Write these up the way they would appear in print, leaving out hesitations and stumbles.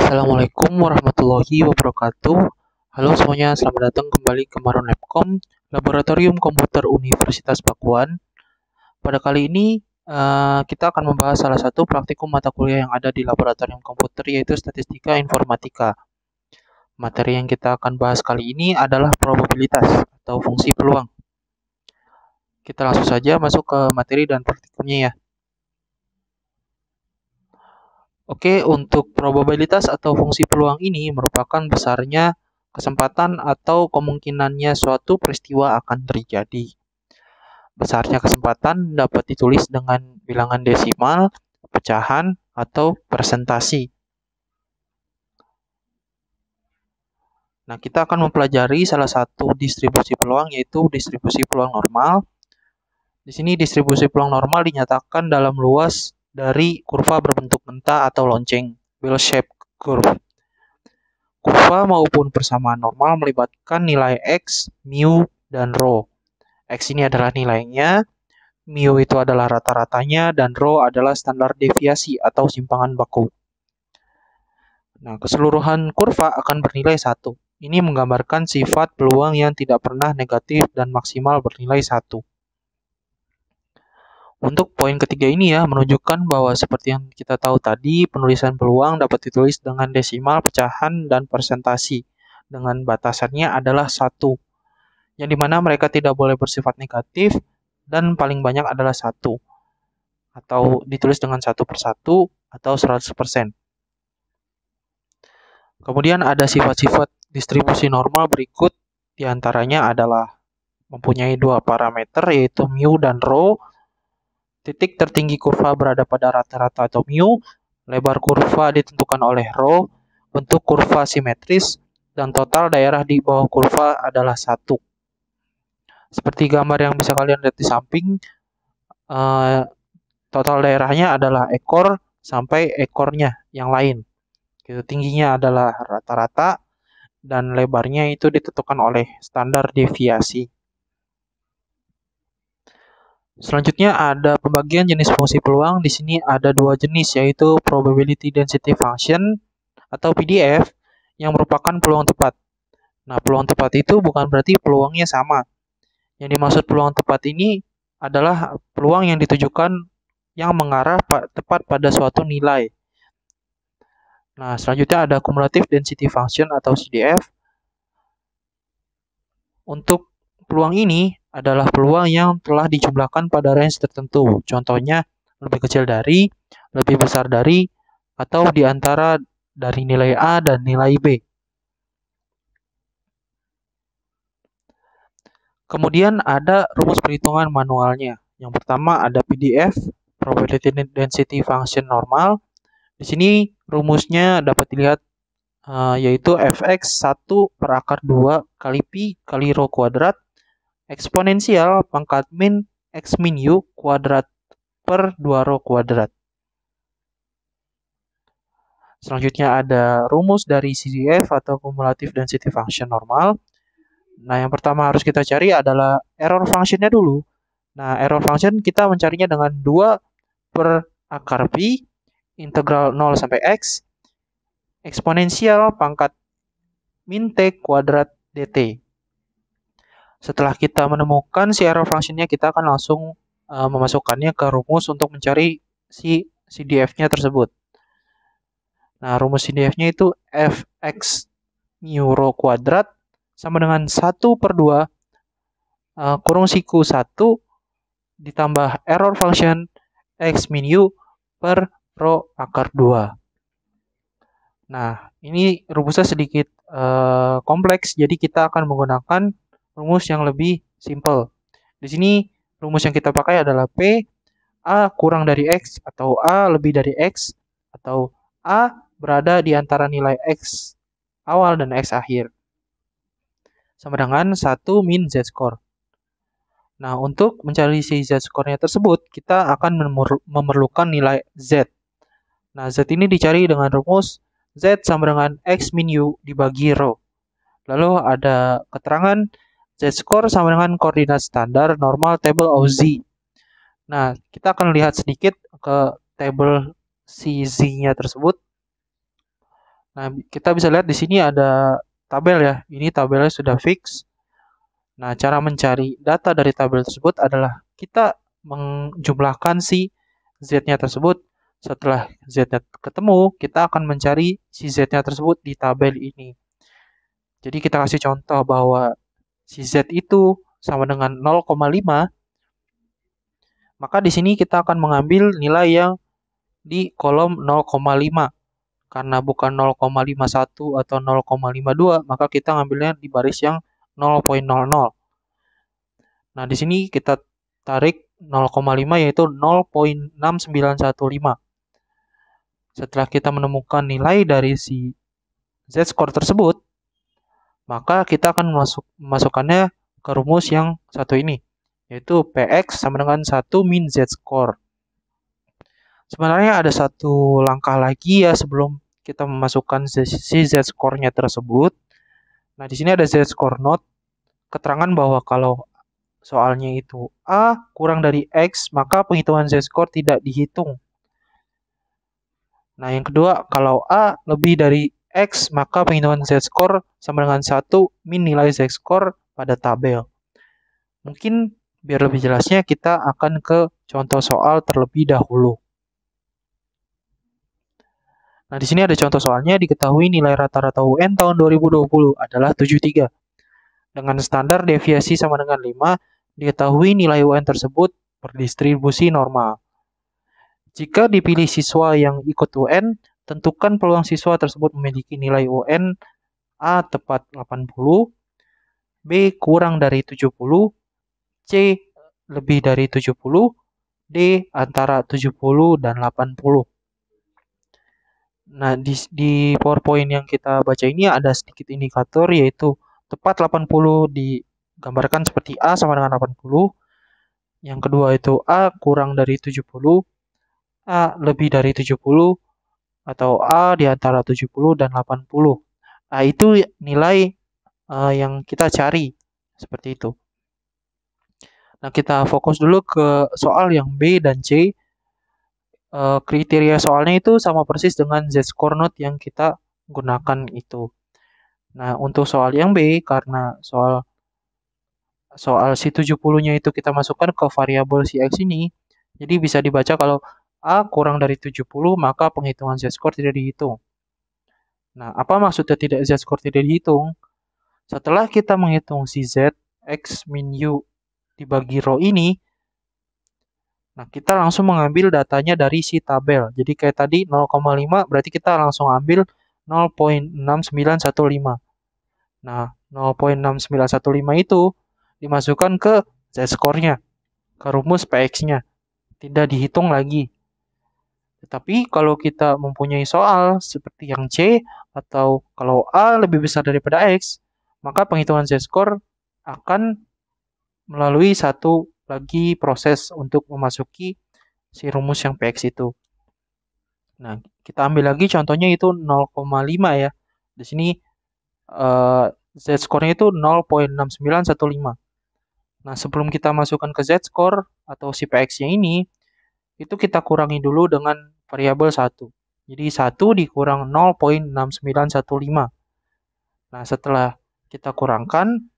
Assalamualaikum warahmatullahi wabarakatuh. Halo semuanya, selamat datang kembali ke Maron Labcom, Laboratorium Komputer Universitas Pakuan. Pada kali ini kita akan membahas salah satu praktikum mata kuliah yang ada di Laboratorium Komputer, yaitu Statistika Informatika. Materi yang kita akan bahas kali ini adalah probabilitas atau fungsi peluang. Kita langsung saja masuk ke materi dan praktikumnya ya. Oke, untuk probabilitas atau fungsi peluang ini merupakan besarnya kesempatan atau kemungkinannya suatu peristiwa akan terjadi. Besarnya kesempatan dapat ditulis dengan bilangan desimal, pecahan, atau persentase. Nah, kita akan mempelajari salah satu distribusi peluang, yaitu distribusi peluang normal. Di sini distribusi peluang normal dinyatakan dalam luas dari kurva berbentuk mentah atau lonceng, bell-shaped curve. Kurva maupun persamaan normal melibatkan nilai X, mu, dan Rho. X ini adalah nilainya, mu itu adalah rata-ratanya, dan Rho adalah standar deviasi atau simpangan baku. Nah, keseluruhan kurva akan bernilai 1. Ini menggambarkan sifat peluang yang tidak pernah negatif dan maksimal bernilai 1. Untuk poin ketiga ini ya, menunjukkan bahwa seperti yang kita tahu tadi, penulisan peluang dapat ditulis dengan desimal, pecahan, dan persentase. Dengan batasannya adalah 1. Yang dimana mereka tidak boleh bersifat negatif, dan paling banyak adalah 1. Atau ditulis dengan 1/1 atau 100%. Kemudian ada sifat-sifat distribusi normal berikut, diantaranya adalah mempunyai 2 parameter, yaitu mu dan Rho. Titik tertinggi kurva berada pada rata-rata atau mu, lebar kurva ditentukan oleh Rho, bentuk kurva simetris, dan total daerah di bawah kurva adalah 1. Seperti gambar yang bisa kalian lihat di samping, total daerahnya adalah ekor sampai ekornya yang lain. Tingginya adalah rata-rata, dan lebarnya itu ditentukan oleh standar deviasi. Selanjutnya ada pembagian jenis fungsi peluang. Di sini ada 2 jenis, yaitu probability density function atau PDF yang merupakan peluang tepat. Nah, peluang tepat itu bukan berarti peluangnya sama. Yang dimaksud peluang tepat ini adalah peluang yang ditujukan yang mengarah tepat pada suatu nilai. Nah, selanjutnya ada cumulative density function atau CDF. Untuk peluang ini adalah peluang yang telah dijumlahkan pada range tertentu. Contohnya lebih kecil dari, lebih besar dari, atau di antara dari nilai A dan nilai B. Kemudian ada rumus perhitungan manualnya. Yang pertama ada PDF, probability density function normal. Di sini rumusnya dapat dilihat yaitu fx 1/2 kali pi kali rho kuadrat eksponensial pangkat min x min u kuadrat per 2 rho kuadrat. Selanjutnya ada rumus dari CDF atau cumulative density function normal. Nah, yang pertama harus kita cari adalah error function-nya dulu. Nah, error function kita mencarinya dengan 2 per akar pi integral 0 sampai x eksponensial pangkat min t kuadrat dt. Setelah kita menemukan si error function-nya, kita akan langsung memasukkannya ke rumus untuk mencari si CDF-nya tersebut. Nah, rumus CDF-nya itu fx mu rho kuadrat sama dengan 1/2 kurung siku 1 ditambah error function x min u per rho akar 2. Nah, ini rumusnya sedikit kompleks, jadi kita akan menggunakan rumus yang lebih simple. Di sini rumus yang kita pakai adalah P A kurang dari X atau A lebih dari X atau A berada di antara nilai X awal dan X akhir. Sama dengan 1 min Z-score. Nah, untuk mencari si Z-score-nya tersebut, kita akan memerlukan nilai Z. Nah, Z ini dicari dengan rumus Z sama dengan X min U dibagi Rho. Lalu ada keterangan Z-score sama dengan koordinat standar normal table of Z. Nah, kita akan lihat sedikit ke table si Z-nya tersebut. Nah, kita bisa lihat di sini ada tabel ya. Ini tabelnya sudah fix. Nah, cara mencari data dari tabel tersebut adalah kita menjumlahkan si Z-nya tersebut. Setelah Z-nya ketemu, kita akan mencari si Z-nya tersebut di tabel ini. Jadi kita kasih contoh bahwa si Z itu sama dengan 0,5, maka di sini kita akan mengambil nilai yang di kolom 0,5. Karena bukan 0,51 atau 0,52, maka kita ngambilnya di baris yang 0,00. Nah, di sini kita tarik 0,5 yaitu 0,6915. Setelah kita menemukan nilai dari si Z-score tersebut, maka kita akan memasukkannya ke rumus yang satu ini, yaitu PX sama dengan 1 min Z-score. Sebenarnya ada satu langkah lagi ya sebelum kita memasukkan si Z-score-nya tersebut. Nah, di sini ada Z-score note, keterangan bahwa kalau soalnya itu A kurang dari X, maka penghitungan Z-score tidak dihitung. Nah, yang kedua, kalau A lebih dari X, maka penghitungan Z-score sama dengan 1 min nilai Z-score pada tabel. Mungkin biar lebih jelasnya kita akan ke contoh soal terlebih dahulu. Nah, di sini ada contoh soalnya, diketahui nilai rata-rata UN tahun 2020 adalah 73. Dengan standar deviasi sama dengan 5, diketahui nilai UN tersebut berdistribusi normal. Jika dipilih siswa yang ikut UN, tentukan peluang siswa tersebut memiliki nilai UN A tepat 80, B kurang dari 70, C lebih dari 70, D antara 70 dan 80. Nah, di PowerPoint yang kita baca ini ada sedikit indikator yaitu tepat 80 digambarkan seperti A sama dengan 80. Yang kedua itu A kurang dari 70, A lebih dari 70, atau A di antara 70 dan 80. Nah, itu nilai yang kita cari. Seperti itu. Nah, kita fokus dulu ke soal yang B dan C. Kriteria soalnya itu sama persis dengan Z-score note yang kita gunakan itu. Nah, untuk soal yang B, karena soal si 70-nya itu kita masukkan ke variabel si X ini, jadi bisa dibaca kalau A kurang dari 70, maka penghitungan Z-score tidak dihitung. Nah, apa maksudnya tidak Z-score tidak dihitung? Setelah kita menghitung si Z, X min U dibagi row ini, nah, kita langsung mengambil datanya dari si tabel. Jadi kayak tadi 0,5 berarti kita langsung ambil 0,6915. Nah, 0,6915 itu dimasukkan ke Z-score-nya, ke rumus PX-nya. Tidak dihitung lagi. Tetapi kalau kita mempunyai soal seperti yang C, atau kalau A lebih besar daripada X, maka penghitungan Z-score akan melalui satu lagi proses untuk memasuki si rumus yang PX itu. Nah, kita ambil lagi contohnya itu 0,5 ya. Di sini Z-score-nya itu 0,6915. Nah, sebelum kita masukkan ke Z-score atau si PX-nya ini, itu kita kurangi dulu dengan variabel 1. Jadi 1 dikurang 0,6915. Nah, setelah kita kurangkan,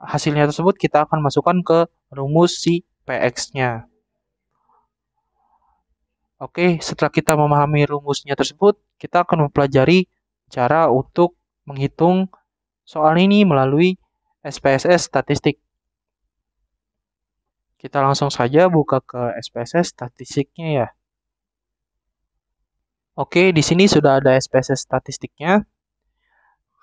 hasilnya tersebut kita akan masukkan ke rumus si PX-nya. Oke, setelah kita memahami rumusnya tersebut, kita akan mempelajari cara untuk menghitung soal ini melalui SPSS statistik. Kita langsung saja buka ke SPSS statistiknya ya. Oke, di sini sudah ada SPSS statistiknya.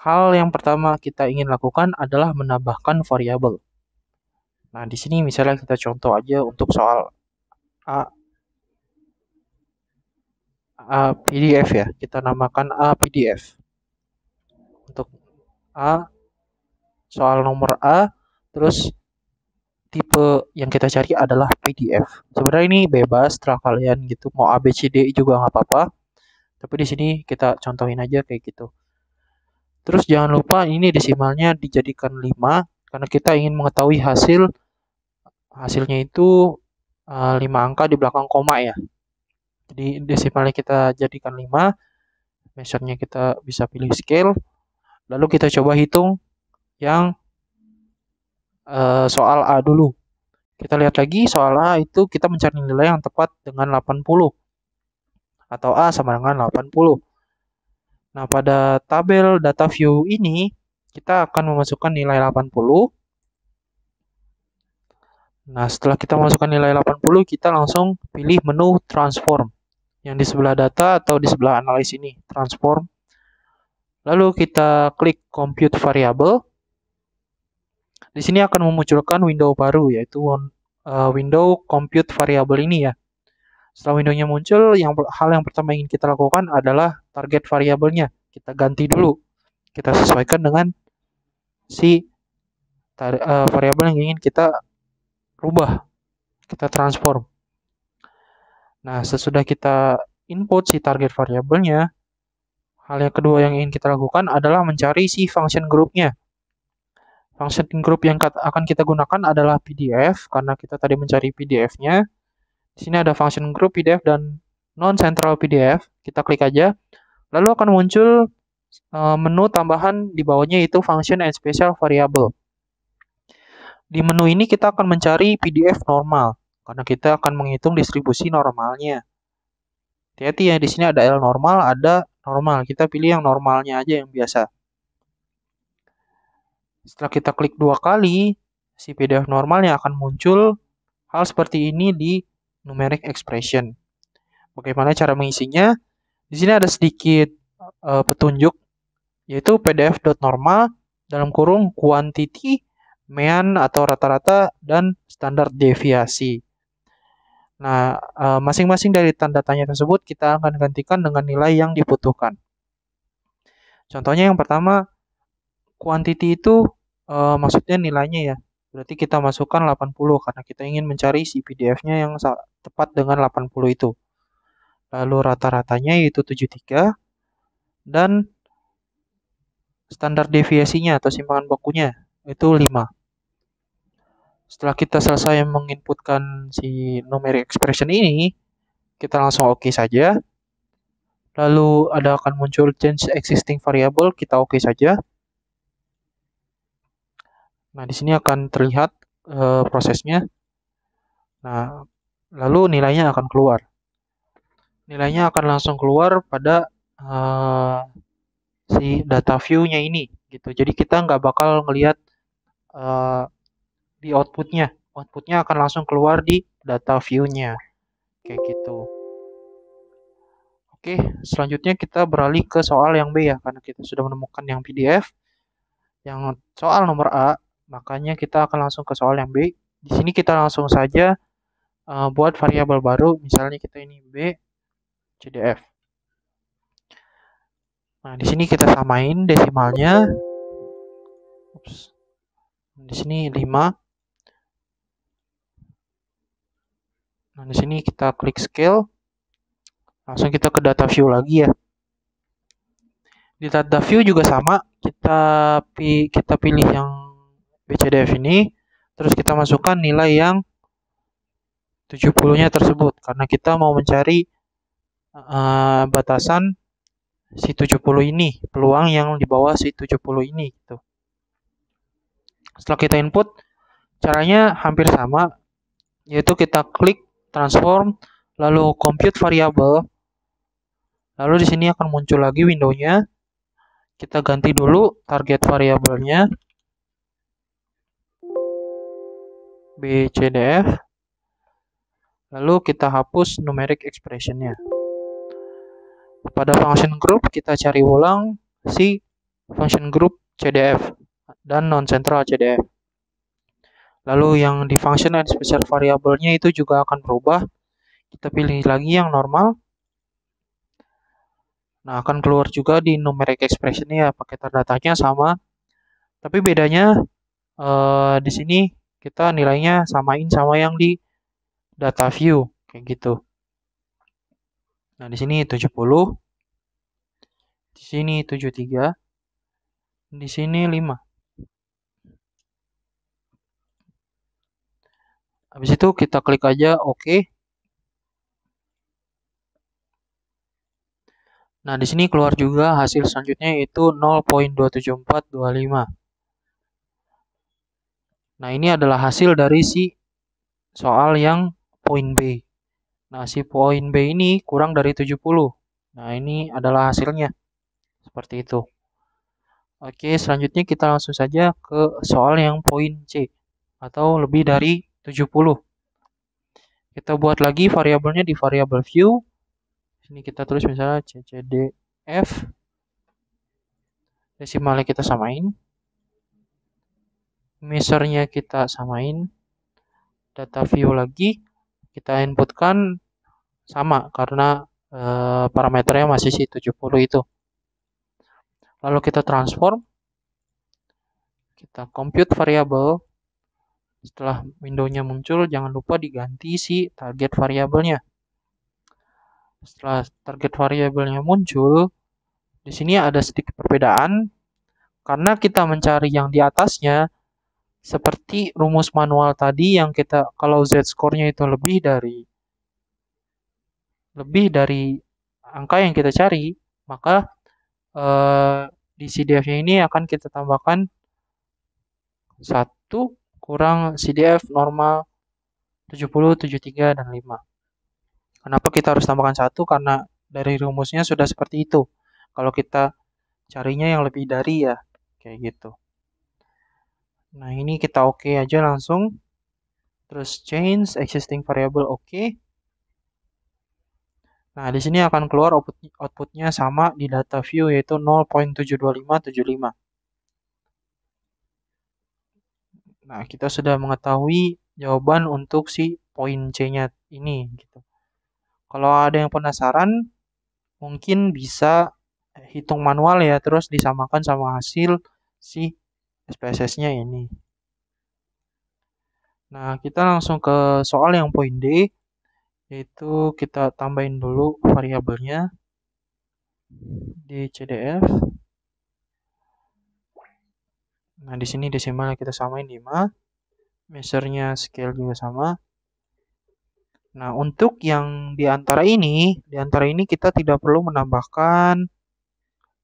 Hal yang pertama kita ingin lakukan adalah menambahkan variabel. Nah, di sini misalnya kita contoh aja untuk soal A PDF ya. Kita namakan A PDF. Untuk A, soal nomor A, terus tipe yang kita cari adalah PDF. Sebenarnya ini bebas terserah kalian gitu. Mau A, B, C, D juga nggak apa-apa. Tapi di sini kita contohin aja kayak gitu. Terus jangan lupa ini desimalnya dijadikan 5 karena kita ingin mengetahui hasilnya itu 5 angka di belakang koma ya. Jadi desimalnya kita jadikan 5. Measure-nya kita bisa pilih scale. Lalu kita coba hitung yang soal A dulu. Kita lihat lagi soal A itu kita mencari nilai yang tepat dengan 80 atau A sama dengan 80. Nah, pada tabel data view ini kita akan memasukkan nilai 80. Nah, setelah kita masukkan nilai 80, kita langsung pilih menu transform yang di sebelah data atau di sebelah analis ini, transform. Lalu kita klik compute variable. Di sini akan memunculkan window baru yaitu window compute variable ini ya. Setelah windownya muncul, hal yang pertama yang ingin kita lakukan adalah target variabelnya. Kita ganti dulu. Kita sesuaikan dengan si variabel yang ingin kita rubah, kita transform. Nah, sesudah kita input si target variabelnya, hal yang kedua yang ingin kita lakukan adalah mencari si function groupnya. Function group yang akan kita gunakan adalah PDF, karena kita tadi mencari PDF-nya. Di sini ada function group PDF dan non-central PDF. Kita klik aja. Lalu akan muncul menu tambahan di bawahnya yaitu function and special variable. Di menu ini kita akan mencari PDF normal, karena kita akan menghitung distribusi normalnya. Hati-hati ya, di sini ada L normal, ada normal. Kita pilih yang normalnya aja yang biasa. Setelah kita klik 2 kali, si PDF normalnya akan muncul hal seperti ini di numeric expression. Bagaimana cara mengisinya? Di sini ada sedikit petunjuk, yaitu pdf.normal dalam kurung quantity, mean atau rata-rata, dan standar deviasi. Nah, masing-masing dari tanda tanya tersebut kita akan gantikan dengan nilai yang dibutuhkan. Contohnya yang pertama, quantity itu maksudnya nilainya ya. Berarti kita masukkan 80 karena kita ingin mencari si PDF-nya yang tepat dengan 80 itu. Lalu rata-ratanya yaitu 73 dan standar deviasinya atau simpangan bakunya itu 5. Setelah kita selesai menginputkan si numeric expression ini, kita langsung oke saja. Lalu akan muncul change existing variable, kita oke saja. Nah, di sini akan terlihat prosesnya. Nah, lalu nilainya akan keluar. Nilainya akan langsung keluar pada si data view-nya ini, gitu. Jadi kita nggak bakal ngelihat di outputnya. Outputnya akan langsung keluar di data view-nya, kayak gitu. Oke, selanjutnya kita beralih ke soal yang B ya, karena kita sudah menemukan yang PDF. Yang soal nomor A, makanya kita akan langsung ke soal yang B. Di sini kita langsung saja buat variabel baru, misalnya kita ini B, CDF. Nah, di sini kita samain desimalnya. Ups. Di sini 5. Nah, di sini kita klik scale. Langsung kita ke data view lagi ya. Di data view juga sama, kita pilih yang BCDF ini, terus kita masukkan nilai yang 70-nya tersebut karena kita mau mencari batasan si 70 ini, peluang yang di bawah si 70 ini gitu. Setelah kita input, caranya hampir sama, yaitu kita klik transform lalu compute variable. Lalu di sini akan muncul lagi windownya. Kita ganti dulu target variabelnya BCDF. Lalu kita hapus numeric expression-nya. Pada function group kita cari ulang si function group CDF dan non-central CDF. Lalu yang di function and special variable-nya itu juga akan berubah. Kita pilih lagi yang normal. Nah, akan keluar juga di numeric expression-nya, pakai datanya sama. Tapi bedanya di sini kita nilainya samain sama yang di data view, kayak gitu. Nah, di sini 70, di sini 73, di sini 5. Habis itu kita klik aja OK. Nah, di sini keluar juga hasil selanjutnya yaitu 0,27425. Nah, ini adalah hasil dari si soal yang poin B. Nah, si poin B ini kurang dari 70. Nah, ini adalah hasilnya. Seperti itu. Oke, selanjutnya kita langsung saja ke soal yang poin C. Atau lebih dari 70. Kita buat lagi variabelnya di variabel view. Sini kita tulis misalnya CCDF. Desimalnya kita samain. Measurenya kita samain. Data view lagi. Kita inputkan sama karena parameternya masih si 70 itu. Lalu kita transform. Kita compute variabel. Setelah window-nya muncul, jangan lupa diganti si target variabelnya. Setelah target variabelnya muncul, di sini ada sedikit perbedaan karena kita mencari yang di atasnya seperti rumus manual tadi yang kita kalau z-score-nya itu lebih dari angka yang kita cari, maka di CDF-nya ini akan kita tambahkan 1 kurang CDF normal 70, 73, dan 5. Kenapa kita harus tambahkan 1? Karena dari rumusnya sudah seperti itu. Kalau kita carinya yang lebih dari ya, kayak gitu. Nah, ini kita oke aja langsung. Terus change existing variable oke. Nah, di sini akan keluar outputnya sama di data view yaitu 0,72575. Nah, kita sudah mengetahui jawaban untuk si poin C-nya ini gitu. Kalau ada yang penasaran, mungkin bisa hitung manual ya, terus disamakan sama hasil si SPSS-nya ini. Nah, kita langsung ke soal yang poin D, yaitu kita tambahin dulu variabelnya di CDF. Nah, di sini desimalnya kita samain 5. Measure-nya scale juga sama. Nah, untuk yang di antara ini kita tidak perlu menambahkan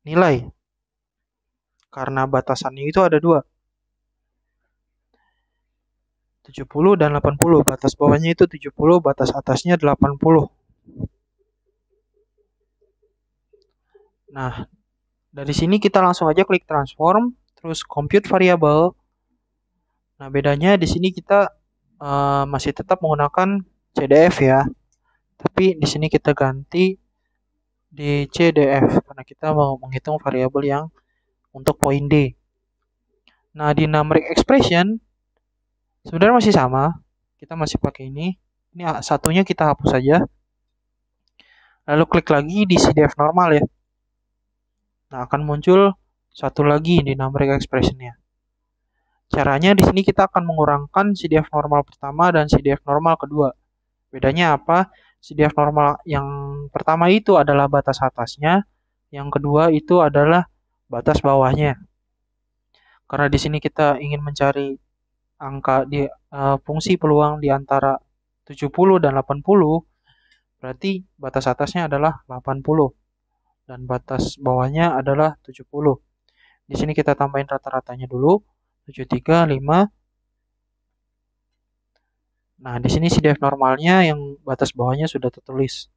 nilai. Karena batasannya itu ada 2. 70 dan 80. Batas bawahnya itu 70, batas atasnya 80. Nah, dari sini kita langsung aja klik transform, terus compute variable. Nah, bedanya di sini kita masih tetap menggunakan CDF ya. Tapi di sini kita ganti di CDF karena kita mau menghitung variabel yang untuk poin D. Nah, di numeric expression sebenarnya masih sama. Kita masih pakai ini. Ini satunya kita hapus saja. Lalu klik lagi di CDF normal ya. Nah, akan muncul satu lagi di numeric expression-nya. Caranya di sini kita akan mengurangkan CDF normal pertama dan CDF normal kedua. Bedanya apa? CDF normal yang pertama itu adalah batas atasnya, yang kedua itu adalah batas bawahnya. Karena di sini kita ingin mencari angka di fungsi peluang di antara 70 dan 80, berarti batas atasnya adalah 80 dan batas bawahnya adalah 70. Di sini kita tambahin rata-ratanya dulu, 73, 5. Nah, di sini CDF normalnya yang batas bawahnya sudah tertulis.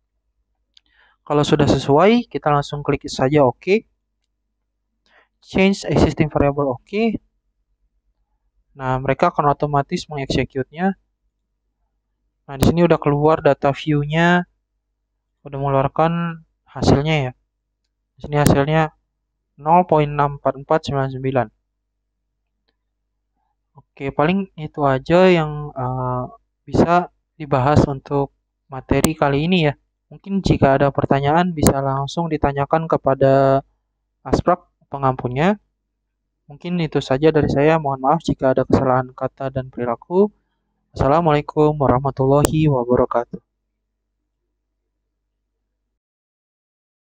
Kalau sudah sesuai, kita langsung klik saja OK. Change existing variable OK. Nah, mereka akan otomatis mengexecute-nya. Nah, di sini udah keluar data view-nya, udah mengeluarkan hasilnya ya. Di sini hasilnya 0,64499. Oke, paling itu aja yang bisa dibahas untuk materi kali ini ya. Mungkin jika ada pertanyaan bisa langsung ditanyakan kepada Asprak pengampunnya. Mungkin itu saja dari saya. Mohon maaf jika ada kesalahan kata dan perilaku. Assalamualaikum warahmatullahi wabarakatuh.